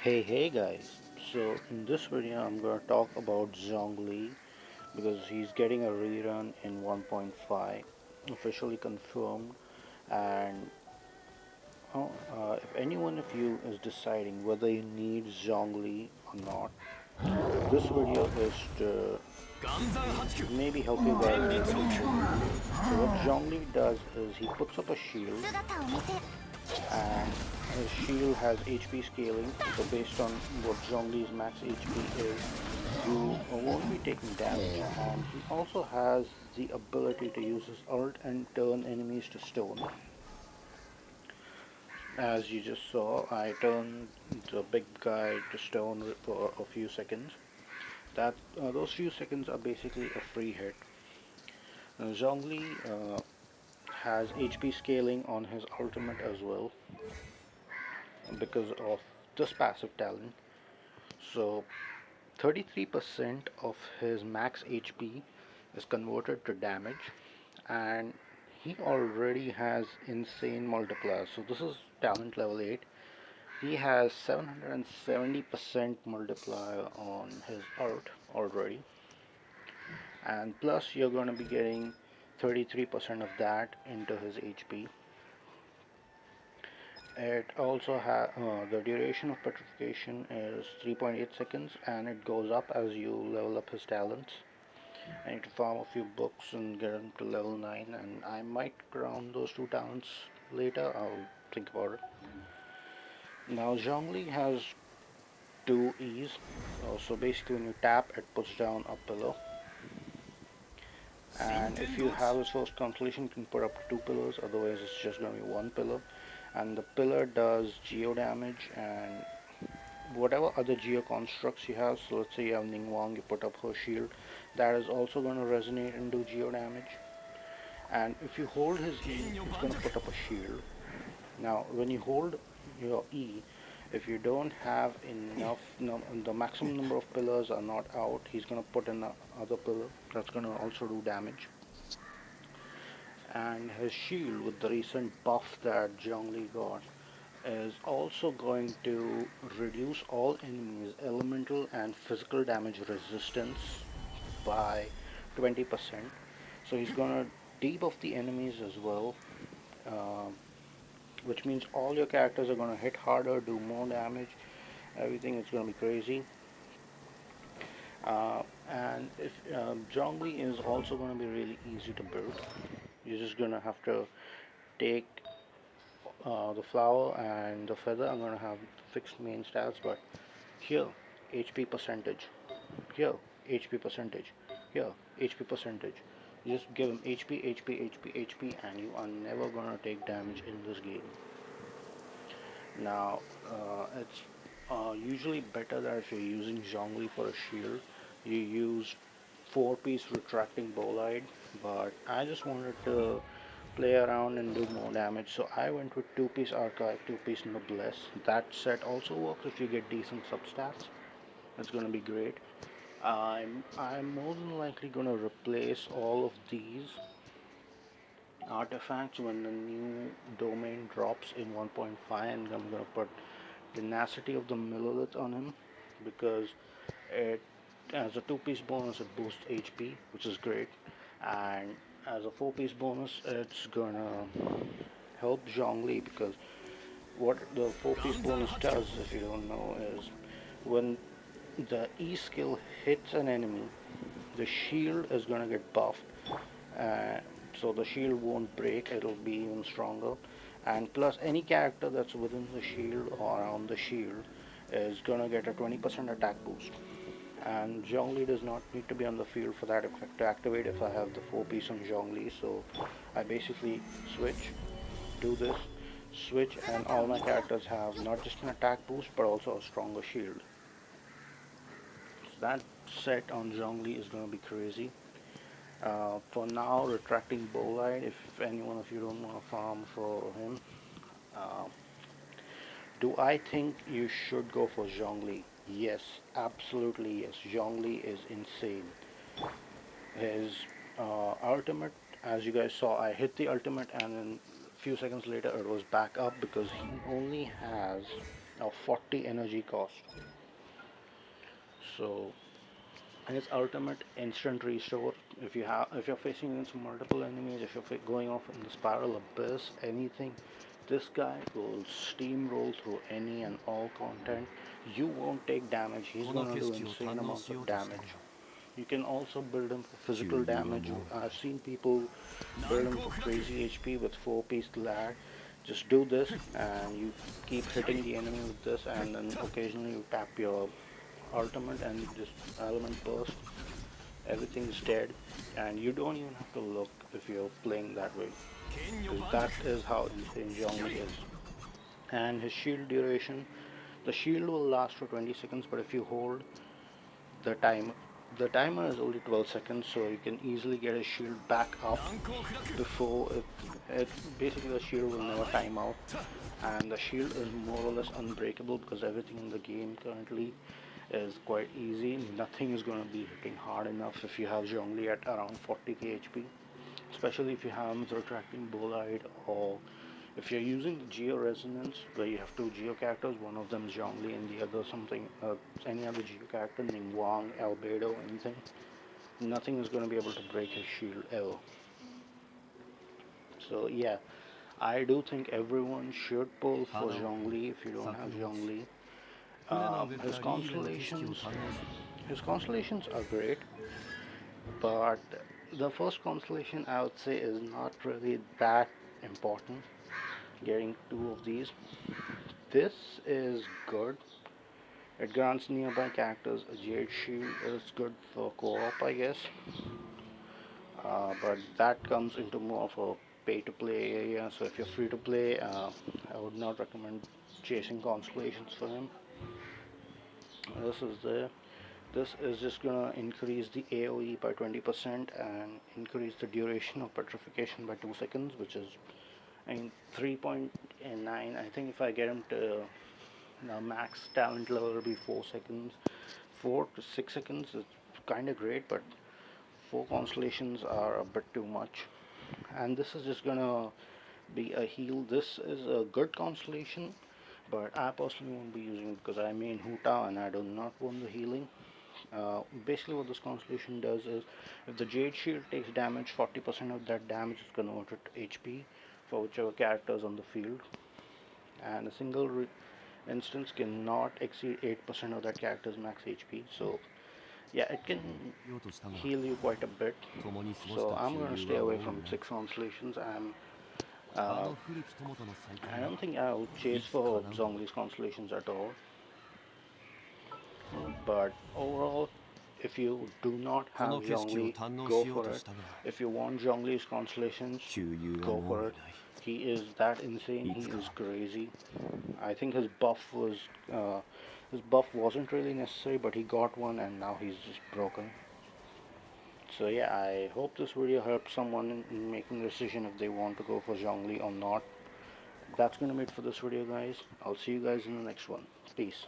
Hey guys, so in this video I'm gonna talk about Zhongli because he's getting a rerun in 1.5 officially confirmed. And if anyone of you is deciding whether you need Zhongli or not, this video is to maybe help you guys make a decision. So what Zhongli does is he puts up a shield, and his shield has HP scaling, so based on what Zhongli's max HP is, you won't be taking damage. And he also has the ability to use his ult and turn enemies to stone. As you just saw, I turned the big guy to stone for a few seconds. Those few seconds are basically a free hit. Zhongli has HP scaling on his ultimate as well because of this passive talent. So 33% of his max HP is converted to damage, and he already has insane multiplier. So this is talent level 8. He has 770% multiplier on his art already, and plus you're going to be getting 33% of that into his HP. It also has the duration of petrification is 3.8 seconds, and it goes up as you level up his talents. I need to farm a few books and get him to level 9, and I might ground those two talents later. I'll think about it. Now Zhongli has two E's. So basically when you tap, it puts down a pillar, and if you have his first constellation, you can put up to two pillars, otherwise it's just going to be one pillar. And the pillar does geo damage and whatever other geo constructs you have. So let's say you have Ningguang, you put up her shield, that is also going to resonate and do geo damage. And if you hold his E, it's going to put up a shield. Now when you hold your E, if you don't have enough, the maximum number of pillars are not out, he's going to put in another pillar that's going to also do damage. And his shield, with the recent buff that Zhongli got, is also going to reduce all enemies elemental and physical damage resistance by 20%. So he's gonna debuff the enemies as well, uh, which means all your characters are gonna hit harder, do more damage, everything is gonna be crazy. And if Zhongli is also gonna be really easy to build. You're just gonna have to take the flower and the feather. I'm gonna have fixed main stats, but here HP percentage, here HP percentage, here HP percentage. You just give him HP, HP, HP, HP, and you are never gonna take damage in this game. Now, it's usually better that if you're using Zhongli for a shield, you use 4-piece retracting bolide, but I just wanted to play around and do more damage, so I went with 2-piece archive, 2-piece noblesse. That set also works if you get decent substats. It's gonna be great. I'm more than likely gonna replace all of these artifacts when the new domain drops in 1.5, and I'm gonna put tenacity of the millilith on him because it as a 2-piece bonus it boosts HP, which is great, and as a 4-piece bonus it's gonna help Zhongli because what the 4-piece bonus does, if you don't know, is when the E skill hits an enemy, the shield is gonna get buffed, uh, so the shield won't break, it'll be even stronger. And plus any character that's within the shield or around the shield is gonna get a 20% attack boost. And Zhongli does not need to be on the field for that effect to activate if I have the 4-piece on Zhongli. So I basically switch, do this, switch, and all my characters have not just an attack boost but also a stronger shield. So that set on Zhongli is going to be crazy. For now, retracting Bolide, if any one of you don't want to farm for him, uh, do I think you should go for Zhongli? Yes, absolutely yes. Zhongli is insane. His ultimate, as you guys saw, I hit the ultimate and then few seconds later it was back up because he only has a 40 energy cost. So his ultimate instant restore. If you're facing against multiple enemies, if you're going off in the spiral abyss, anything, this guy will steamroll through any and all content. You won't take damage. He's gonna do insane amounts of damage. You can also build him for physical damage. I've seen people build him for crazy HP with 4-piece lag. Just do this and you keep hitting the enemy with this, and then occasionally you tap your ultimate and just element burst. Everything's dead, and you don't even have to look if you're playing that way, because that is how insane Zhongli is. And his shield duration, the shield will last for 20 seconds, but if you hold the time, the timer is only 12 seconds, so you can easily get his shield back up before it basically the shield will never time out. And the shield is more or less unbreakable because everything in the game currently is quite easy. Nothing is going to be hitting hard enough if you have Zhongli at around 40k HP, especially if you have him with retracting bolide, or if you're using the Geo Resonance where you have two Geo characters, one of them is Zhongli and the other something, any other Geo character named Wang, Albedo, anything. Nothing is going to be able to break his shield ever. So yeah, I do think everyone should pull for Zhongli if you don't have Zhongli. His constellations are great, but the first constellation I would say is not really that important. Getting two of these, this is good. It grants nearby characters a Jade Shield. It's good for co-op, I guess, but that comes into more of a pay-to-play area. So if you're free to play, I would not recommend chasing constellations for him. This is there. This is just gonna increase the AoE by 20% and increase the duration of petrification by 2 seconds, which is, I mean, 3.9. I think if I get him to max talent level, it'll be 4 seconds. 4 to 6 seconds is kind of great, but 4 constellations are a bit too much. And this is just gonna be a heal. This is a good constellation, but I personally won't be using it because I main Huta and I do not want the healing. Basically what this constellation does is, if the Jade Shield takes damage, 40% of that damage is converted to HP for whichever character is on the field, and a single instance cannot exceed 8% of that character's max HP. So yeah, it can heal you quite a bit. So I'm going to stay away from 6 constellations. Uh, I don't think I'll chase for Zhongli's constellations at all. But overall, if you do not have Zhongli, go for it. If you want Zhongli's constellations, go for it. He is that insane. He is crazy. I think uh, his buff wasn't really necessary, but he got one, and now he's just broken. So yeah, I hope this video helps someone in making a decision if they want to go for Zhongli or not. That's gonna be it for this video, guys. I'll see you guys in the next one. Peace.